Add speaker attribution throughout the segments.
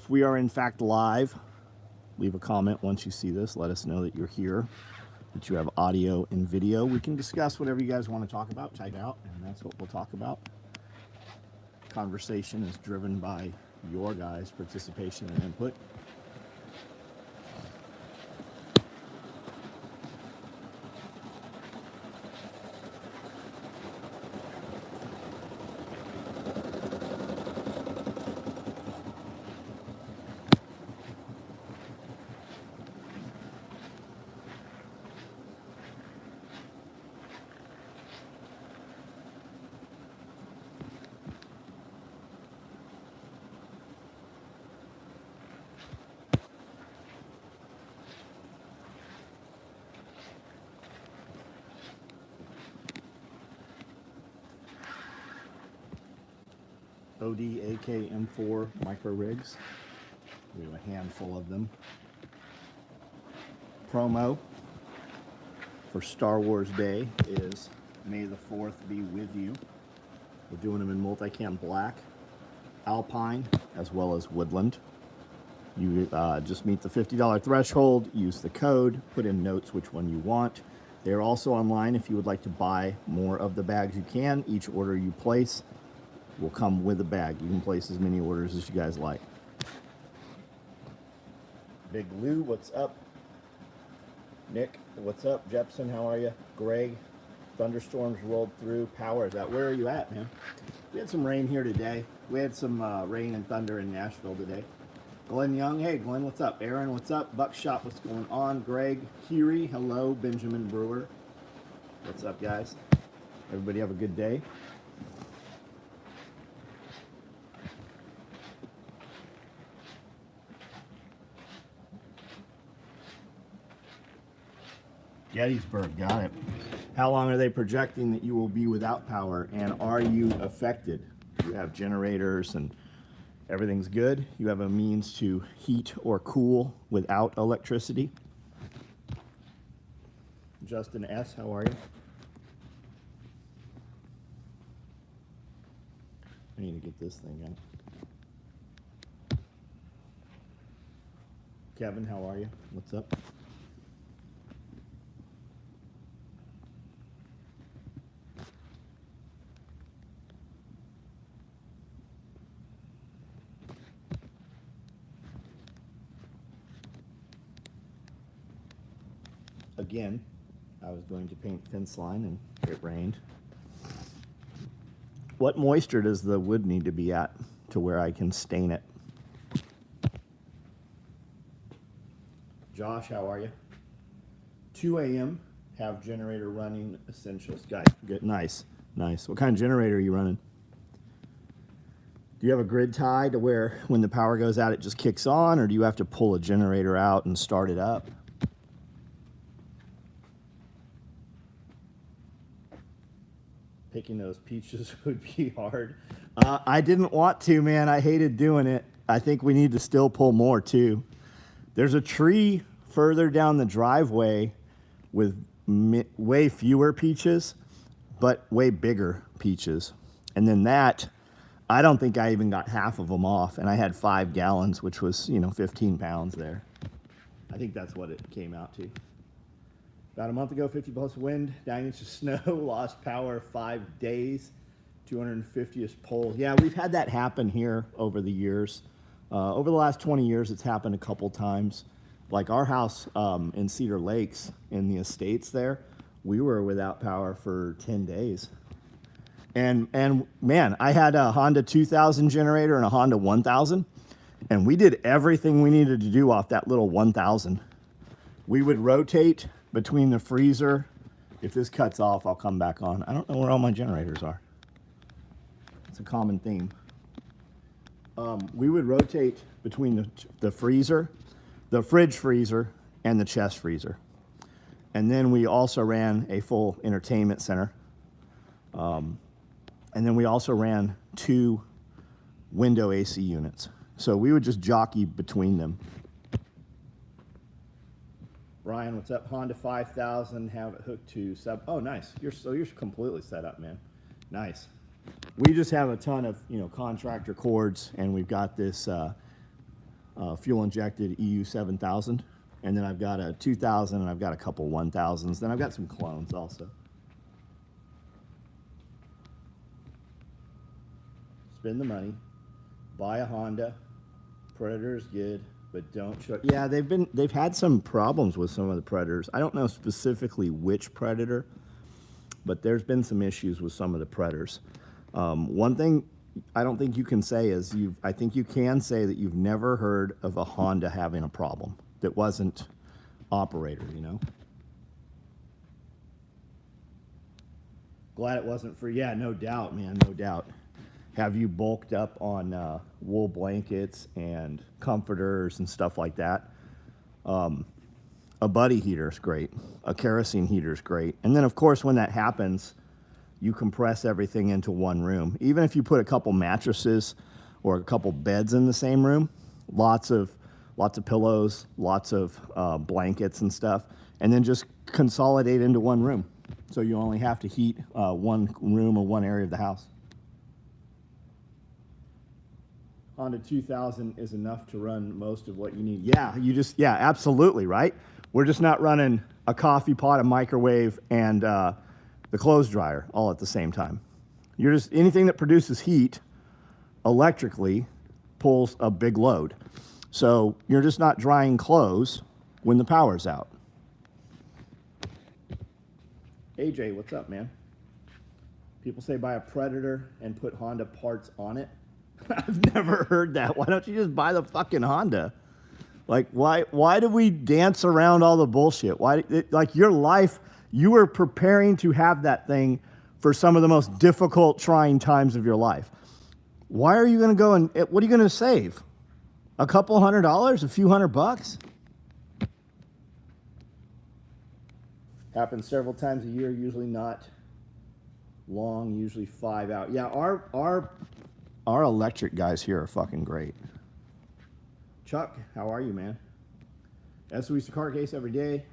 Speaker 1: If we are in fact live, leave a comment once you see this. Let us know that you're here, that you have audio and video. We can discuss whatever you guys want to talk about. Type out, and that's what we'll talk about. Conversation is driven by your guys' participation and input. OD AK-M4 micro rigs. We have a handful of them. Promo for Star Wars Day is May the 4th be with you. We're doing them in multicam black, Alpine, as well as Woodland. You just meet the $50 threshold, use the code, put in notes which one you want. They're also online if you would like to buy more of the bags you can. Each order you place will come with a bag. You can place as many orders as you guys like. Big Lou, what's up? Nick, what's up? Jepson, how are you? Greg, thunderstorms rolled through. Power, is that, where are you at, man? We had some rain here today. We had some rain and thunder in Nashville today. Glenn Young, hey Glenn, what's up? Aaron, what's up? Buckshot, what's going on? Greg, Kiri, hello. Benjamin Brewer, what's up, guys? Everybody have a good day. Gettysburg, got it. How long are they projecting that you will be without power, and are you affected? You have generators and everything's good. You have a means to heat or cool without electricity. Justin S., how are you? I need to get this thing out. Kevin, how are you? What's up? Again, I was going to paint fence line and it rained. What moisture does the wood need to be at to where I can stain it? Josh, how are you? 2 a.m. have generator running essentials. Guys, good, nice, nice. What kind of generator are you running? Do you have a grid tie to where when the power goes out it just kicks on, or do you have to pull a generator out and start it up? Picking those peaches would be hard. I didn't want to, man. I hated doing it. I think we need to still pull more too. There's a tree further down the driveway with way fewer peaches, but way bigger peaches. And then that, I don't think I even got half of them off, and I had 5 gallons, which was, 15 pounds there. I think that's what it came out to. About a month ago, 50 plus wind, 9 inches of snow, lost power 5 days, 250th pole. Yeah, we've had that happen here over the years. Over the last 20 years, it's happened a couple times. Like our house in Cedar Lakes in the estates there, we were without power for 10 days. And man, I had a Honda 2000 generator and a Honda 1000, and we did everything we needed to do off that little 1000. We would rotate between the freezer. If this cuts off, I'll come back on. I don't know where all my generators are. It's a common theme. We would rotate between the freezer, the fridge freezer, and the chest freezer. And then we also ran a full entertainment center. And then we also ran 2 window AC units. So we would just jockey between them. Ryan, what's up? Honda 5000, have it hooked to sub. Oh, nice. You're completely set up, man. Nice. We just have a ton of, contractor cords, and we've got this fuel injected EU 7000. And then I've got a 2000 and I've got a couple 1000s. Then I've got some clones also. Spend the money, buy a Honda. Predator is good, but don't show. Yeah, they've had some problems with some of the Predators. I don't know specifically which Predator, but there's been some issues with some of the Predators. One thing I don't think you can say is I think you can say that you've never heard of a Honda having a problem that wasn't operator, you know? Glad it wasn't for, yeah, no doubt, man, no doubt. Have you bulked up on wool blankets and comforters and stuff like that? A buddy heater is great. A kerosene heater is great. And then, of course, when that happens, you compress everything into one room. Even if you put a couple mattresses or a couple beds in the same room, lots of pillows, lots of blankets and stuff, and then just consolidate into one room. So you only have to heat one room or one area of the house. Honda 2000 is enough to run most of what you need. Yeah, yeah, absolutely, right? We're just not running a coffee pot, a microwave, and the clothes dryer all at the same time. You're just, anything that produces heat electrically pulls a big load. So you're just not drying clothes when the power's out. AJ, what's up, man? People say buy a Predator and put Honda parts on it. I've never heard that. Why don't you just buy the fucking Honda? Like, why do we dance around all the bullshit? Like, your life, you were preparing to have that thing for some of the most difficult, trying times of your life. Why are you going to go and, what are you going to save? A couple $100, a few $100? Happens several times a year, usually not long, usually 5 hours. Yeah, our electric guys here are fucking great. Chuck, how are you, man? SOE cigar case every day.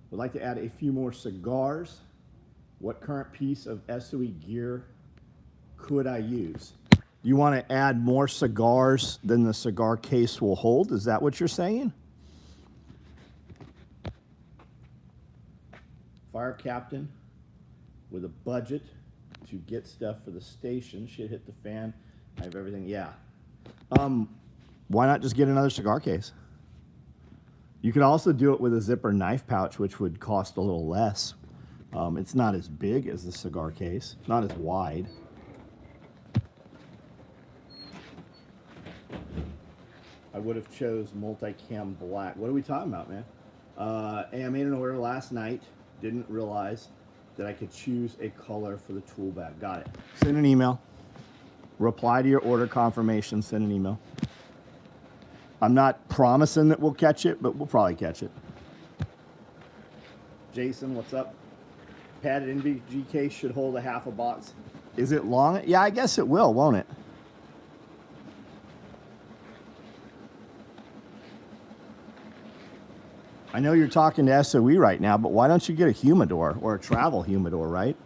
Speaker 1: Would like to add a few more cigars. What current piece of SOE gear could I use? You want to add more cigars than the cigar case will hold? Is that what you're saying? Fire captain with a budget to get stuff for the station. Shit hit the fan. I have everything. Yeah. Why not just get another cigar case? You could also do it with a zipper knife pouch, which would cost a little less. It's not as big as the cigar case, not as wide. I would have chose multicam black. What are we talking about, man? Hey, I made an order last night. Didn't realize that I could choose a color for the tool bag. Got it. Send an email. Reply to your order confirmation. Send an email. I'm not promising that we'll catch it, but we'll probably catch it. Jason, what's up? Padded NVG case should hold a half a box. Is it long? Yeah, I guess it will, won't it? I know you're talking to SOE right now, but why don't you get a humidor or a travel humidor, right?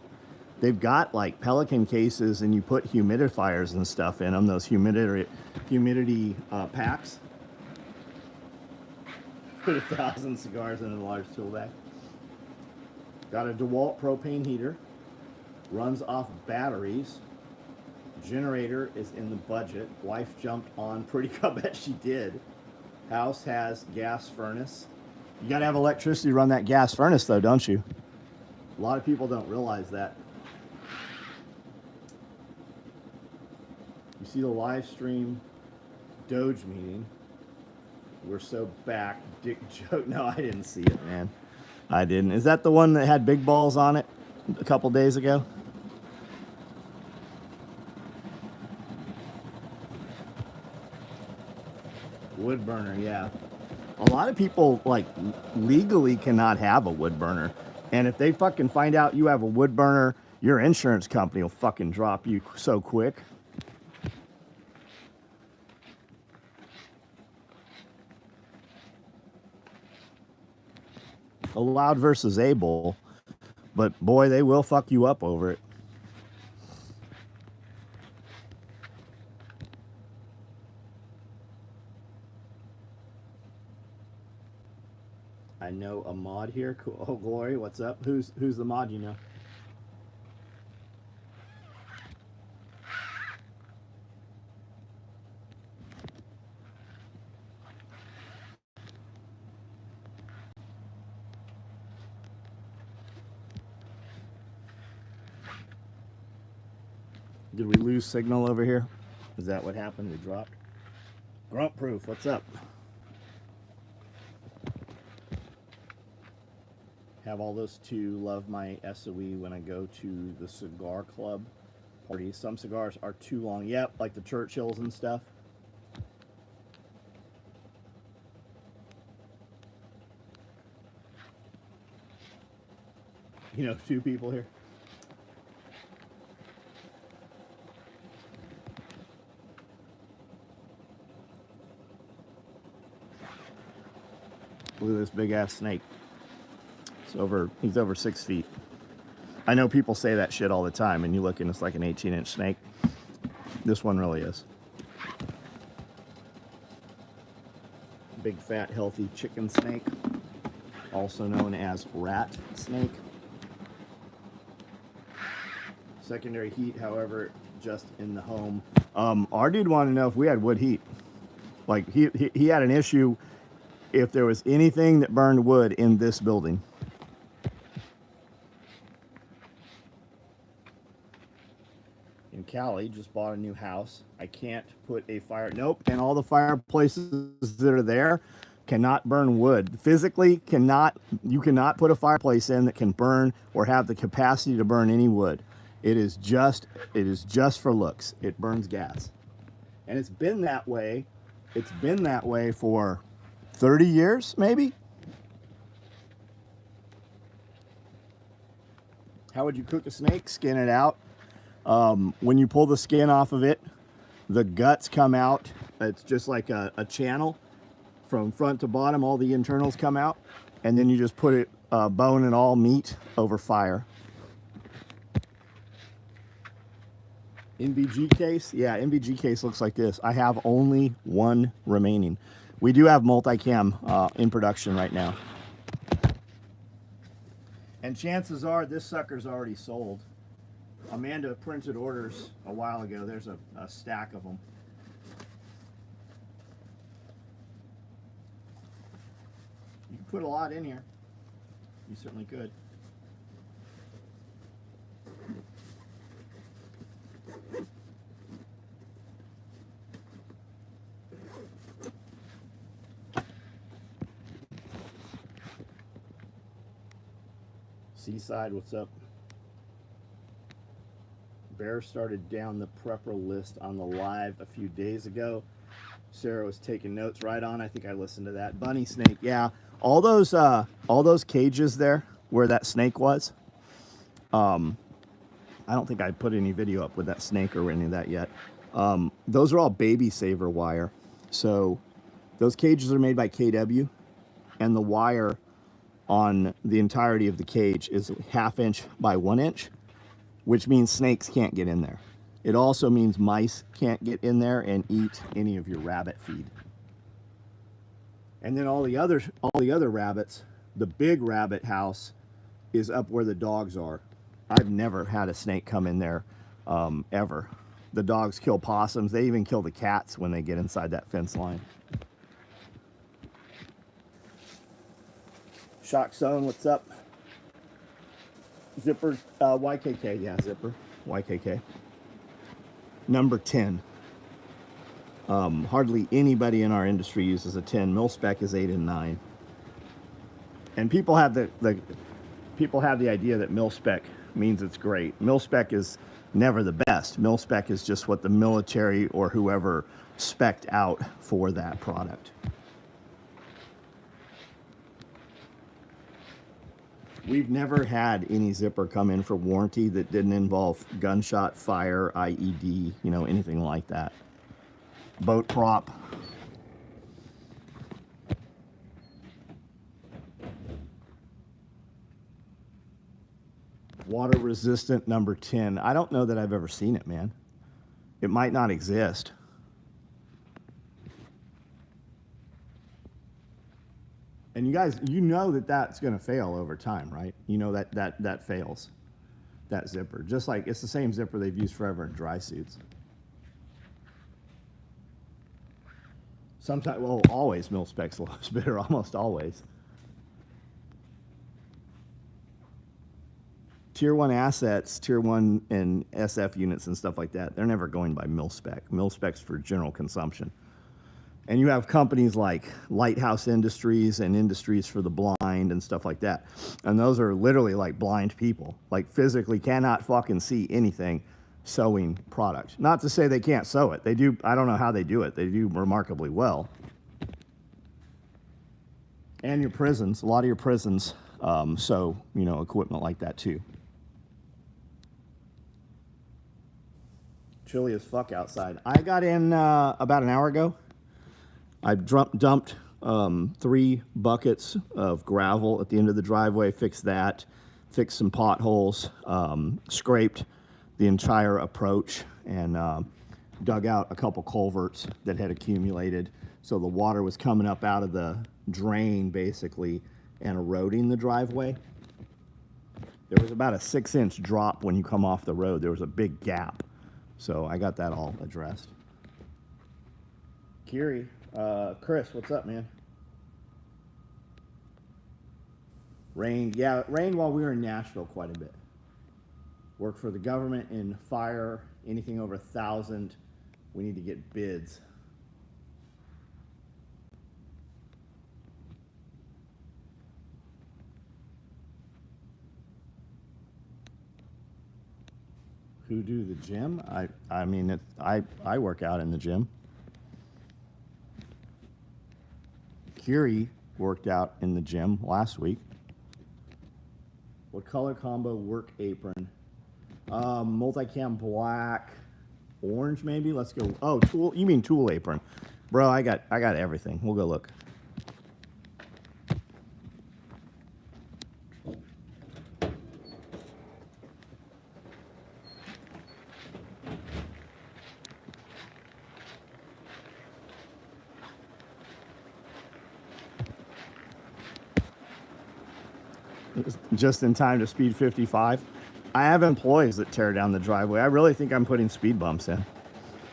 Speaker 1: They've got like Pelican cases and you put humidifiers and stuff in them, those humidity packs. Put 1,000 cigars in a large tool bag. Got a DeWalt propane heater. Runs off batteries. Generator is in the budget. Wife jumped on pretty good, bet she did. House has gas furnace. You gotta have electricity to run that gas furnace though, don't you? A lot of people don't realize that. You see the live stream Doge meeting. We're so back. Dick joke. No, I didn't see it, man. I didn't. Is that the one that had big balls on it a couple days ago? Wood burner, yeah. A lot of people, like, legally cannot have a wood burner. And if they fucking find out you have a wood burner, your insurance company will fucking drop you so quick. Allowed versus able, but boy, they will fuck you up over it. I know a mod here. Cool. Oh, Glory, what's up? Who's the mod you know? Did we lose signal over here? Is that what happened? We dropped? Grunt Proof, what's up? Have all those to love my SOE when I go to the cigar club party. Some cigars are too long. Yep, like the Churchills and stuff. You know, 2 people here. Look at this big ass snake. He's over 6 feet. I know people say that shit all the time, and you look and it's like an 18-inch snake. This one really is. Big, fat, healthy chicken snake, also known as rat snake. Secondary heat, however, just in the home. Our dude wanted to know if we had wood heat. Like, he had an issue if there was anything that burned wood in this building. In Cali, just bought a new house. I can't put a fire. Nope. And all the fireplaces that are there cannot burn wood. Physically, you cannot put a fireplace in that can burn or have the capacity to burn any wood. It is just for looks. It burns gas. And it's been that way. It's been that way for 30 years, maybe? How would you cook a snake? Skin it out. When you pull the skin off of it, the guts come out. It's just like a channel from front to bottom. All the internals come out, and then you just put it bone and all meat over fire. NVG case, yeah, NVG case looks like this. I have only one remaining. We do have multicam in production right now, and chances are this sucker's already sold. Amanda printed orders a while ago. There's a stack of them. You can put a lot in here. You certainly could. Seaside, what's up? Bear started down the prepper list on the live a few days ago. Sarah was taking notes right on. I think I listened to that. Bunny snake, yeah. All those cages there where that snake was. I don't think I put any video up with that snake or any of that yet. Those are all baby saver wire. So those cages are made by KW, and the wire on the entirety of the cage is 1/2 inch by 1 inch. Which means snakes can't get in there. It also means mice can't get in there and eat any of your rabbit feed. And then all the other rabbits, the big rabbit house is up where the dogs are. I've never had a snake come in there ever. The dogs kill possums. They even kill the cats when they get inside that fence line. Shock Zone, what's up? Zipper, YKK, yeah, Zipper, YKK. Number 10. Hardly anybody in our industry uses a 10. Mil-spec is 8 and 9. And people have the idea that mil-spec means it's great. Mil-spec is never the best. Mil-spec is just what the military or whoever spec'd out for that product. We've never had any zipper come in for warranty that didn't involve gunshot, fire, IED, you know, anything like that. Boat prop. Water resistant number 10. I don't know that I've ever seen it, man. It might not exist. And you guys, you know that that's going to fail over time, right? You know that fails, that zipper. Just like it's the same zipper they've used forever in dry suits. Sometimes, well, always mil-spec's the lowest bidder, almost always. Tier 1 assets, Tier 1 and SF units and stuff like that, they're never going by mil-spec. Mil-spec's for general consumption. And you have companies like Lighthouse Industries and Industries for the Blind and stuff like that. And those are literally like blind people, like physically cannot fucking see anything sewing product. Not to say they can't sew it. They do. I don't know how they do it. They do remarkably well. And your prisons, a lot of your prisons sew, you know, equipment like that too. Chilly as fuck outside. I got in about an hour ago. I dumped 3 buckets of gravel at the end of the driveway, fixed that, fixed some potholes, scraped the entire approach, and dug out a couple culverts that had accumulated. So the water was coming up out of the drain, basically, and eroding the driveway. There was about a 6-inch drop when you come off the road. There was a big gap. So I got that all addressed. Kiri. Chris, what's up, man? Rained while we were in Nashville quite a bit. Worked for the government in fire, anything over 1,000, we need to get bids. Who do the gym? I mean, I work out in the gym. Kiri worked out in the gym last week. What color combo work apron? Multicam black, orange maybe. Let's go. Oh, tool. You mean tool apron, bro? I got everything. We'll go look. Just in time to speed 55. I have employees that tear down the driveway. I really think I'm putting speed bumps in.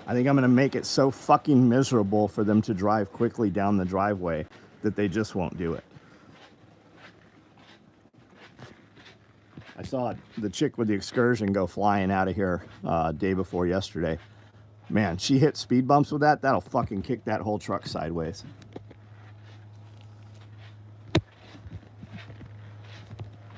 Speaker 1: I think I'm going to make it so fucking miserable for them to drive quickly down the driveway that they just won't do it. I saw the chick with the Excursion go flying out of here day before yesterday. Man, she hit speed bumps with that. That'll fucking kick that whole truck sideways.